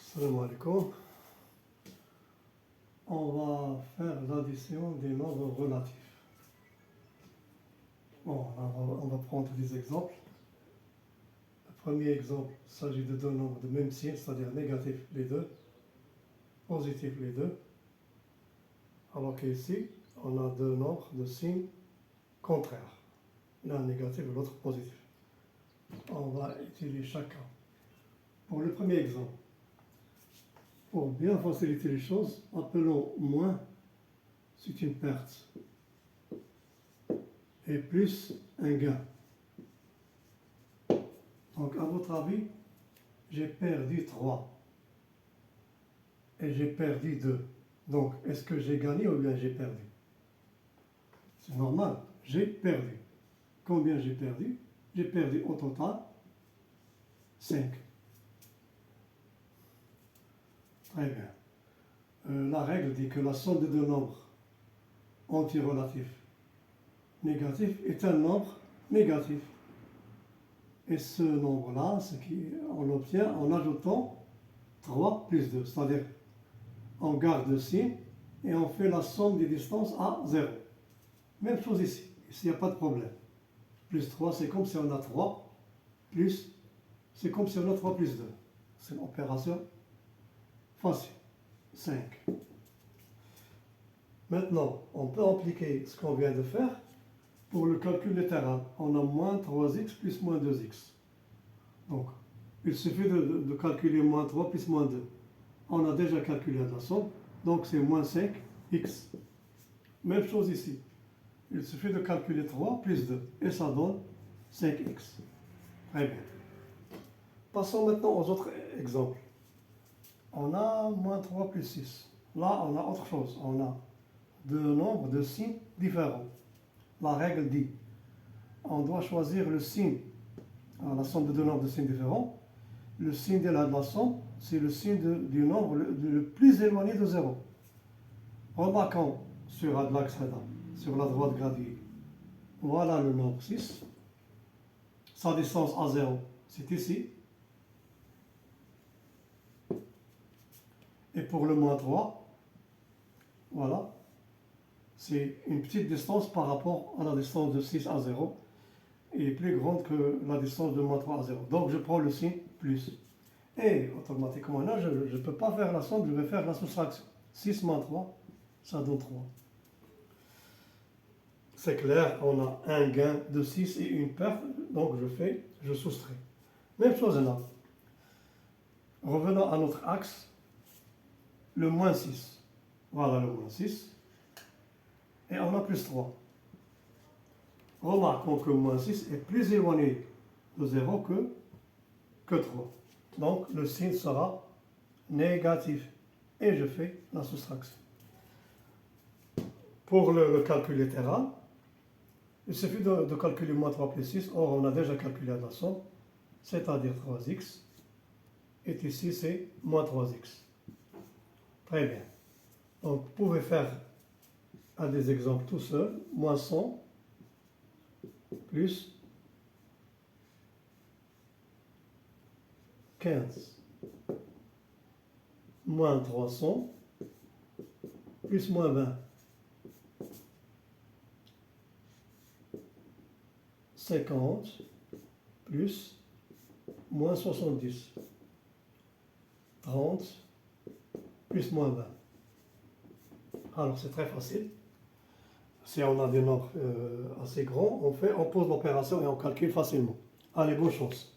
Salam alaikum. On va faire l'addition des nombres relatifs. Bon, on va prendre des exemples. Le premier exemple, il s'agit de deux nombres de même signe, c'est-à-dire négatifs les deux, positifs les deux. Alors qu'ici, on a deux nombres de signes contraires. L'un négatif et l'autre positif. On va utiliser chacun. Pour le premier exemple, pour bien faciliter les choses, appelons moins, c'est une perte, et plus un gain. Donc, à votre avis, j'ai perdu 3 et j'ai perdu 2. Donc, est-ce que j'ai gagné ou bien j'ai perdu? C'est normal, j'ai perdu. Combien j'ai perdu? J'ai perdu au total 5. Très bien. La règle dit que la somme de deux nombres antirelatifs négatifs est un nombre négatif. Et ce nombre-là, on l'obtient en ajoutant 3 plus 2. C'est-à-dire, on garde le signe et on fait la somme des distances à 0. Même chose ici. Ici, il n'y a pas de problème. Plus 3, c'est comme si on a 3. Plus, c'est comme si on a 3 plus 2. C'est une opération facile. 5. Maintenant, on peut appliquer ce qu'on vient de faire pour le calcul littéral. On a moins 3x plus moins 2x. Donc, il suffit de calculer moins 3 plus moins 2. On a déjà calculé la somme, donc c'est moins 5x. Même chose ici. Il suffit de calculer 3 plus 2 et ça donne 5x. Très bien. Passons maintenant aux autres exemples. On a moins 3 plus 6. Là, on a autre chose. On a deux nombres de signes différents. La règle dit, on doit choisir le signe, la somme de deux nombres de signes différents. Le signe de la somme, c'est le signe du nombre le plus éloigné de 0. Remarquons sur l'axe sur la droite graduée. Voilà le nombre 6. Sa distance à 0, c'est ici. Et pour le moins 3, voilà, c'est une petite distance par rapport à la distance de 6 à 0 et plus grande que la distance de moins 3 à 0. Donc je prends le signe plus. Et automatiquement, là, je ne peux pas faire la somme, je vais faire la soustraction. 6 moins 3, ça donne 3. C'est clair, on a un gain de 6 et une perte, donc je soustrais. Même chose là. Revenons à notre axe, le moins 6. Voilà le moins 6. Et on a plus 3. Remarquons que moins 6 est plus éloigné de 0 que 3. Donc le signe sera négatif. Et je fais la soustraction. Pour le calcul littéral, il suffit de calculer moins 3 plus 6. Or, on a déjà calculé la somme, c'est-à-dire 3x. Et ici, c'est moins 3x. Très bien. Donc, vous pouvez faire des exemples tout seul. Moins 100 plus 15. Moins 300 plus moins 20. 50 plus moins 70. 30 plus moins 20. Alors c'est très facile. Si on a des nombres assez grands, on pose l'opération et on calcule facilement. Allez, bonne chance.